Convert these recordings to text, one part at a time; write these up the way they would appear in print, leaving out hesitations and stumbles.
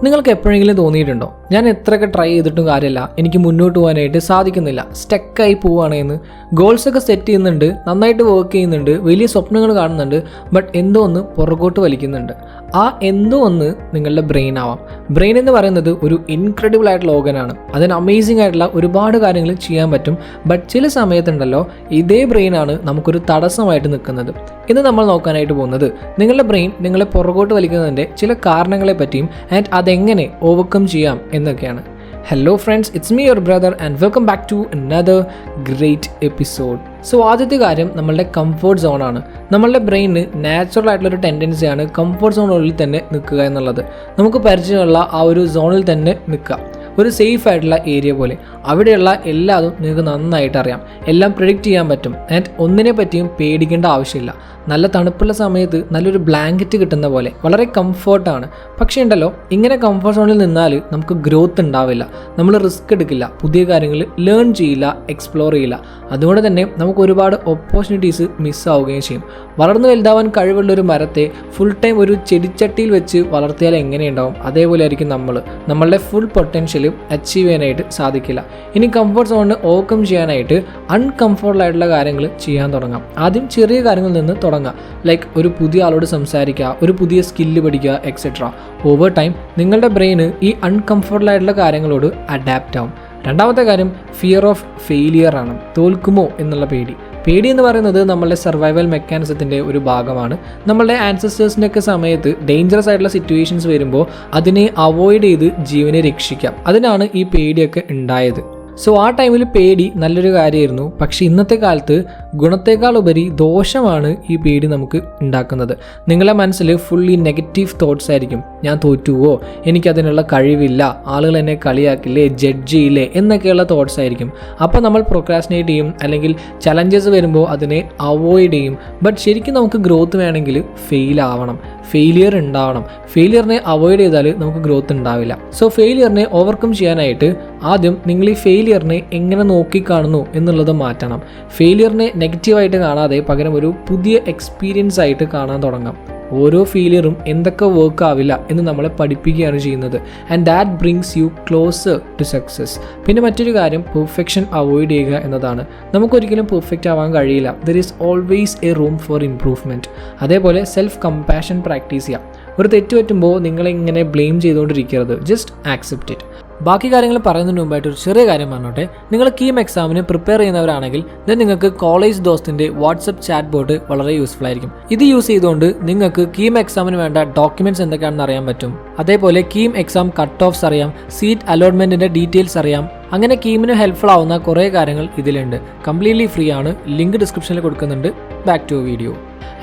നിങ്ങൾക്ക് എപ്പോഴെങ്കിലും തോന്നിയിട്ടുണ്ടോ ഞാൻ എത്രയൊക്കെ ട്രൈ ചെയ്തിട്ടും കാര്യമില്ല, എനിക്ക് മുന്നോട്ട് പോകാനായിട്ട് സാധിക്കുന്നില്ല, സ്റ്റക്കായി പോവുകയാണ് എന്ന്? ഗോൾസൊക്കെ സെറ്റ് ചെയ്യുന്നുണ്ട്, നന്നായിട്ട് വർക്ക് ചെയ്യുന്നുണ്ട്, വലിയ സ്വപ്നങ്ങൾ കാണുന്നുണ്ട്, ബട്ട് എന്തോ ഒന്ന് പുറകോട്ട് വലിക്കുന്നുണ്ട്. ആ എന്തോ ഒന്ന് നിങ്ങളുടെ ബ്രെയിൻ ആവാം. ബ്രെയിൻ എന്ന് പറയുന്നത് ഒരു ഇൻക്രെഡിബിൾ ആയിട്ടുള്ള ഓർഗനാണ്. അതിന് അമേസിംഗ് ആയിട്ടുള്ള ഒരുപാട് കാര്യങ്ങൾ ചെയ്യാൻ പറ്റും. ബട്ട് ചില സമയത്തുണ്ടല്ലോ ഇതേ ബ്രെയിനാണ് നമുക്കൊരു തടസ്സമായിട്ട് നിൽക്കുന്നത്. ഇന്ന് നമ്മൾ നോക്കാനായിട്ട് പോകുന്നത് നിങ്ങളുടെ ബ്രെയിൻ നിങ്ങളെ പുറകോട്ട് വലിക്കുന്നതിൻ്റെ ചില കാരണങ്ങളെ പറ്റിയും ആൻഡ് അതെങ്ങനെ ഓവർകം ചെയ്യാം എന്നൊക്കെയാണ്. Hello friends, it's me your brother and welcome back to another great episode. So ആദ്യത്തെ കാര്യം നമ്മളുടെ കംഫർട്ട് സോണാണ്. നമ്മളുടെ ബ്രെയിനിന് നാച്ചുറൽ ആയിട്ടുള്ളൊരു ടെൻഡൻസിയാണ് കംഫർട്ട് സോണിനുള്ളിൽ തന്നെ നിൽക്കുക എന്നുള്ളത്. നമുക്ക് പരിചയമുള്ള ആ ഒരു സോണിൽ തന്നെ നിൽക്കുക, ഒരു സേഫ് ആയിട്ടുള്ള ഏരിയ പോലെ. അവിടെയുള്ള എല്ലാതും നിങ്ങൾക്ക് നന്നായിട്ട് അറിയാം, എല്ലാം പ്രെഡിക്റ്റ് ചെയ്യാൻ പറ്റും ആൻഡ് ഒന്നിനെ പറ്റിയും പേടിക്കേണ്ട ആവശ്യമില്ല. നല്ല തണുപ്പുള്ള സമയത്ത് നല്ലൊരു ബ്ലാങ്കറ്റ് കിട്ടുന്ന പോലെ വളരെ കംഫർട്ടാണ്. പക്ഷേ ഉണ്ടല്ലോ, ഇങ്ങനെ കംഫർട്ട് സോണിൽ നിന്നാൽ നമുക്ക് ഗ്രോത്ത് ഉണ്ടാവില്ല, നമ്മൾ റിസ്ക് എടുക്കില്ല, പുതിയ കാര്യങ്ങൾ ലേൺ ചെയ്യില്ല, എക്സ്പ്ലോർ ചെയ്യില്ല. അതുകൊണ്ട് തന്നെ നമുക്ക് ഒരുപാട് ഓപ്പർച്യൂണിറ്റീസ് മിസ്സാവുകയും ചെയ്യും. വളർന്നു വലുതാവാൻ കഴിവുള്ള ഒരു മരത്തെ ഫുൾ ടൈം ഒരു ചെടിച്ചട്ടിയിൽ വെച്ച് വളർത്തിയാൽ എങ്ങനെയുണ്ടാവും, അതേപോലെ ആയിരിക്കും നമ്മളുടെ ഫുൾ പൊട്ടൻഷ്യൽ അച്ചീവ് ചെയ്യാനായിട്ട് സാധിക്കില്ല. ഇനി കംഫർട്ട് സോണിന് ഓവർകം ചെയ്യാനായിട്ട് അൺകംഫർട്ടബിൾ ആയിട്ടുള്ള കാര്യങ്ങൾ ചെയ്യാൻ തുടങ്ങാം. ആദ്യം ചെറിയ കാര്യങ്ങളിൽ നിന്ന് തുടങ്ങാം. ലൈക്ക് ഒരു പുതിയ ആളോട് സംസാരിക്കുക, ഒരു പുതിയ സ്കില്ല് പഠിക്കുക, എക്സെട്ര. ഓവർ ടൈം നിങ്ങളുടെ ബ്രെയിന് ഈ അൺകംഫർട്ടബിൾ ആയിട്ടുള്ള കാര്യങ്ങളോട് അഡാപ്റ്റ് ആവും. രണ്ടാമത്തെ കാര്യം ഫിയർ ഓഫ് ഫെയിലിയർ ആണ്. തോൽക്കുമോ എന്നുള്ള പേടി എന്ന് പറയുന്നത് നമ്മളുടെ സർവൈവൽ മെക്കാനിസത്തിൻ്റെ ഒരു ഭാഗമാണ്. നമ്മളുടെ ആൻസസ്റ്റേഴ്സിൻ്റെയൊക്കെ സമയത്ത് ഡേഞ്ചറസ് ആയിട്ടുള്ള സിറ്റുവേഷൻസ് വരുമ്പോൾ അതിനെ അവോയ്ഡ് ചെയ്ത് ജീവനെ രക്ഷിക്കാം. അതിനാണ് ഈ പേടിയൊക്കെ ഉണ്ടായത്. സോ ആ ടൈമിൽ പേടി നല്ലൊരു കാര്യമായിരുന്നു. പക്ഷേ ഇന്നത്തെ കാലത്ത് ഗുണത്തേക്കാൾ ഉപരി ദോഷമാണ് ഈ പേടി നമുക്ക് ഉണ്ടാക്കുന്നത്. നിങ്ങളുടെ മനസ്സിൽ ഫുള്ളി നെഗറ്റീവ് തോട്ട്സ് ആയിരിക്കും. ഞാൻ തോറ്റുവോ, എനിക്കതിനുള്ള കഴിവില്ല, ആളുകൾ എന്നെ കളിയാക്കില്ലേ, ജഡ്ജ് ചെയ്യില്ലേ എന്നൊക്കെയുള്ള തോട്ട്സ് ആയിരിക്കും. അപ്പോൾ നമ്മൾ പ്രൊക്രാസ്റ്റിനേറ്റ് ചെയ്യും, അല്ലെങ്കിൽ ചലഞ്ചസ് വരുമ്പോൾ അതിനെ അവോയ്ഡ് ചെയ്യും. ബട്ട് ശരിക്കും നമുക്ക് ഗ്രോത്ത് വേണമെങ്കിൽ ഫെയിലിയർ ഉണ്ടാവണം. ഫെയിലിയറിനെ അവോയ്ഡ് ചെയ്താൽ നമുക്ക് ഗ്രോത്ത് ഉണ്ടാവില്ല. സോ ഫെയിലിയറിനെ ഓവർകം ചെയ്യാനായിട്ട് ആദ്യം നിങ്ങൾ ഈ ഫെയിലിയറിനെ എങ്ങനെ നോക്കിക്കാണുന്നു എന്നുള്ളത് മാറ്റണം. ഫെയിലിയറിനെ നെഗറ്റീവായിട്ട് കാണാതെ പകരം ഒരു പുതിയ എക്സ്പീരിയൻസ് ആയിട്ട് കാണാൻ തുടങ്ങാം. ഓരോ ഫെയിലിയറും എന്തൊക്കെ വർക്ക് ആവില്ല എന്ന് നമ്മളെ പഠിപ്പിക്കുകയാണ് ചെയ്യുന്നത്. And that brings you closer to success. പിന്നെ മറ്റൊരു കാര്യം പെർഫെക്ഷൻ അവോയ്ഡ് ചെയ്യുക എന്നതാണ്. നമുക്കൊരിക്കലും പെർഫെക്റ്റ് ആവാൻ കഴിയില്ല. There is always A room for improvement. അതേപോലെ സെൽഫ് കമ്പാഷൻ പ്രാക്ടീസ് ചെയ്യാം. ഒരു തെറ്റ് പറ്റുമ്പോൾ നിങ്ങളിങ്ങനെ ബ്ലെയിം ചെയ്തുകൊണ്ടിരിക്കരുത്, ജസ്റ്റ് ആക്സെപ്റ്റ് ഇറ്റ്. ബാക്കി കാര്യങ്ങൾ പറയുന്നതിന് മുമ്പായിട്ട് ഒരു ചെറിയ കാര്യം പറഞ്ഞോട്ടെ. നിങ്ങൾ കീം എക്സാമിന് പ്രിപ്പയർ ചെയ്യുന്നവരാണെങ്കിൽ നിങ്ങൾക്ക് കോളേജ് ദോസ്തിൻ്റെ വാട്സപ്പ് ചാറ്റ് ബോട്ട് വളരെ യൂസ്ഫുൾ ആയിരിക്കും. ഇത് യൂസ് ചെയ്തുകൊണ്ട് നിങ്ങൾക്ക് കീം എക്സാമിന് വേണ്ട ഡോക്യുമെന്റ്സ് എന്തൊക്കെയാണെന്ന് അറിയാൻ പറ്റും. അതേപോലെ കീം എക്സാം കട്ട് ഓഫ്സ് അറിയാം, സീറ്റ് അലോട്ട്മെന്റിന്റെ ഡീറ്റെയിൽസ് അറിയാം. അങ്ങനെ കീമിന് ഹെൽപ്ഫുൾ ആവുന്ന കുറേ കാര്യങ്ങൾ ഇതിലുണ്ട്. കംപ്ലീറ്റ്ലി ഫ്രീ ആണ്, ലിങ്ക് ഡിസ്ക്രിപ്ഷനിൽ കൊടുക്കുന്നുണ്ട്. Back to video.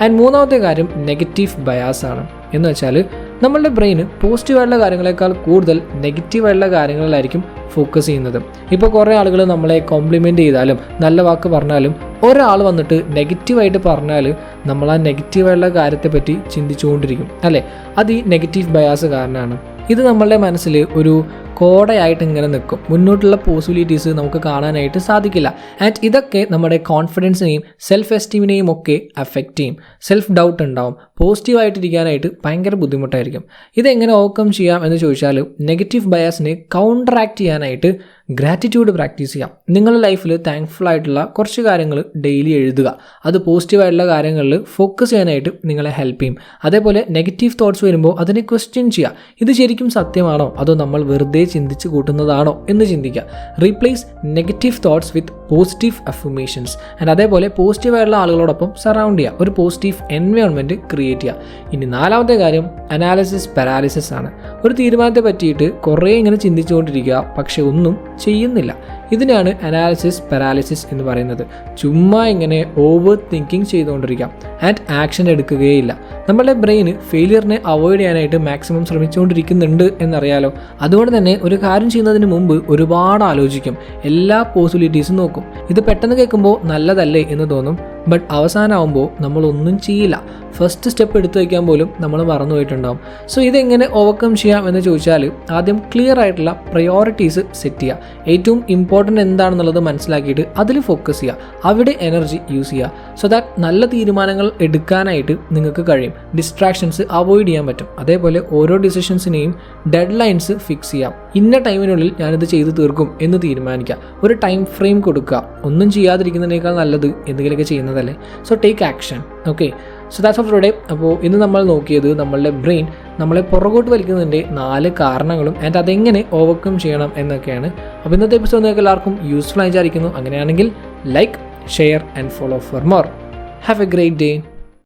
ആൻഡ് മൂന്നാമത്തെ കാര്യം നെഗറ്റീവ് ബയാസ് ആണ്. എന്ന് വെച്ചാൽ നമ്മളുടെ ബ്രെയിന് പോസിറ്റീവായിട്ടുള്ള കാര്യങ്ങളെക്കാൾ കൂടുതൽ നെഗറ്റീവായിട്ടുള്ള കാര്യങ്ങളിലായിരിക്കും ഫോക്കസ് ചെയ്യുന്നത്. ഇപ്പോൾ കുറേ ആളുകൾ നമ്മളെ കോംപ്ലിമെൻറ്റ് ചെയ്താലും നല്ല വാക്ക് പറഞ്ഞാലും ഒരാൾ വന്നിട്ട് നെഗറ്റീവായിട്ട് പറഞ്ഞാൽ നമ്മൾ ആ നെഗറ്റീവായിട്ടുള്ള കാര്യത്തെപ്പറ്റി ചിന്തിച്ചുകൊണ്ടിരിക്കും, അല്ലേ? അത് ഈ നെഗറ്റീവ് ബയാസ് കാരണമാണ്. ഇത് നമ്മളുടെ മനസ്സിൽ ഒരു കോടയായിട്ട് ഇങ്ങനെ നിൽക്കും. മുന്നോട്ടുള്ള പോസിബിലിറ്റീസ് നമുക്ക് കാണാനായിട്ട് സാധിക്കില്ല. ആൻഡ് ഇതൊക്കെ നമ്മുടെ കോൺഫിഡൻസിനെയും സെൽഫ് എസ്റ്റീമിനെയും ഒക്കെ അഫക്റ്റ് ചെയ്യും. സെൽഫ് ഡൗട്ട് ഉണ്ടാവും. പോസിറ്റീവായിട്ടിരിക്കാനായിട്ട് ഭയങ്കര ബുദ്ധിമുട്ടായിരിക്കും. ഇതെങ്ങനെ ഓവർകം ചെയ്യാം എന്ന് ചോദിച്ചാൽ നെഗറ്റീവ് ബയാസിനെ കൗണ്ടറാക്ട് ചെയ്യാനായിട്ട് ഗ്രാറ്റിറ്റ്യൂഡ് പ്രാക്ടീസ് ചെയ്യാം. നിങ്ങളുടെ ലൈഫിൽ താങ്ക്ഫുൾ ആയിട്ടുള്ള കുറച്ച് കാര്യങ്ങൾ ഡെയിലി എഴുതുക. അത് പോസിറ്റീവായിട്ടുള്ള കാര്യങ്ങളിൽ ഫോക്കസ് ചെയ്യാനായിട്ട് നിങ്ങളെ ഹെൽപ്പ് ചെയ്യും. അതേപോലെ നെഗറ്റീവ് തോട്ട്സ് വരുമ്പോൾ അതിനെ ക്വസ്റ്റ്യൻ ചെയ്യുക. ഇത് ശരിക്കും സത്യമാണോ, അതോ നമ്മൾ വെറുതെ ചിന്തിച്ച് കൂട്ടുന്നതാണോ എന്ന് ചിന്തിക്കുക. Replace negative thoughts with positive affirmations. And അതേപോലെ പോസിറ്റീവായിട്ടുള്ള ആളുകളോടൊപ്പം സറൗണ്ട് ചെയ്യുക. ഒരു പോസിറ്റീവ് എൻവയോൺമെൻറ്റ് ക്രിയേറ്റ് ചെയ്യുക. ഇനി നാലാമത്തെ കാര്യം അനാലിസിസ് പാരാലിസിസ് ആണ്. ഒരു തീരുമാനത്തെ പറ്റിയിട്ട് കുറേ ഇങ്ങനെ ചിന്തിച്ചുകൊണ്ടിരിക്കുക, പക്ഷെ ഒന്നും ചെയ്യുന്നില്ല. ഇതിനാണ് അനാലിസിസ് പാരാലിസിസ് എന്ന് പറയുന്നത്. ചുമ്മാ ഇങ്ങനെ ഓവർ തിങ്കിങ് ചെയ്തുകൊണ്ടിരിക്കാം ആൻഡ് ആക്ഷൻ എടുക്കുകയില്ല. നമ്മളുടെ ബ്രെയിന് ഫെയിലിയറിനെ അവോയ്ഡ് ചെയ്യാനായിട്ട് മാക്സിമം ശ്രമിച്ചുകൊണ്ടിരിക്കുന്നുണ്ട് എന്നറിയാലോ. അതുകൊണ്ട് തന്നെ ഒരു കാര്യം ചെയ്യുന്നതിന് മുമ്പ് ഒരുപാട് ആലോചിക്കും, എല്ലാ പോസിബിലിറ്റീസും നോക്കും. ഇത് പെട്ടെന്ന് കേൾക്കുമ്പോൾ നല്ലതല്ലേ എന്ന് തോന്നും, ബട്ട് അവസാനമാകുമ്പോൾ നമ്മളൊന്നും ചെയ്യില്ല. ഫസ്റ്റ് സ്റ്റെപ്പ് എടുത്തു വയ്ക്കാൻ പോലും നമ്മൾ മറന്നുപോയിട്ടുണ്ടാകും. സോ ഇതെങ്ങനെ ഓവർകം ചെയ്യാം എന്ന് ചോദിച്ചാൽ ആദ്യം ക്ലിയർ ആയിട്ടുള്ള പ്രയോറിറ്റീസ് സെറ്റ് ചെയ്യുക. ഏറ്റവും ഇമ്പോർട്ടൻ്റ് എന്താണെന്നുള്ളത് മനസ്സിലാക്കിയിട്ട് അതിൽ ഫോക്കസ് ചെയ്യുക, അവിടെ എനർജി യൂസ് ചെയ്യുക. സോ ദാറ്റ് നല്ല തീരുമാനങ്ങൾ എടുക്കാനായിട്ട് നിങ്ങൾക്ക് കഴിയും. ഡിസ്ട്രാക്ഷൻസ് അവോയ്ഡ് ചെയ്യാൻ പറ്റും. അതേപോലെ ഓരോ ഡിസിഷൻസിനെയും ഡെഡ് ലൈൻസ് ഫിക്സ് ചെയ്യാം. ഇന്ന ടൈമിനുള്ളിൽ ഞാനിത് ചെയ്ത് തീർക്കും എന്ന് തീരുമാനിക്കുക. ഒരു ടൈം ഫ്രെയിം കൊടുക്കുക. ഒന്നും ചെയ്യാതിരിക്കുന്നതിനേക്കാൾ നല്ലത് എന്തെങ്കിലുമൊക്കെ ചെയ്യുന്നതല്ലേ. So take action. Okay, so that's of today. അപ്പോൾ ഇന്ന് നമ്മൾ നോക്കിയത് നമ്മളുടെ ബ്രെയിൻ നമ്മളെ പുറകോട്ട് വലിക്കുന്നതിൻ്റെ 4 കാരണങ്ങളും ആൻഡ് അതെങ്ങനെ ഓവർകം ചെയ്യണം എന്നൊക്കെയാണ്. അപ്പോൾ ഇന്നത്തെ എപ്പിസോഡ് നിങ്ങൾക്ക് എല്ലാവർക്കും യൂസ്ഫുൾ ആയി വിചാരിക്കുന്നു. അങ്ങനെയാണെങ്കിൽ like, share and follow for more. Have A great day.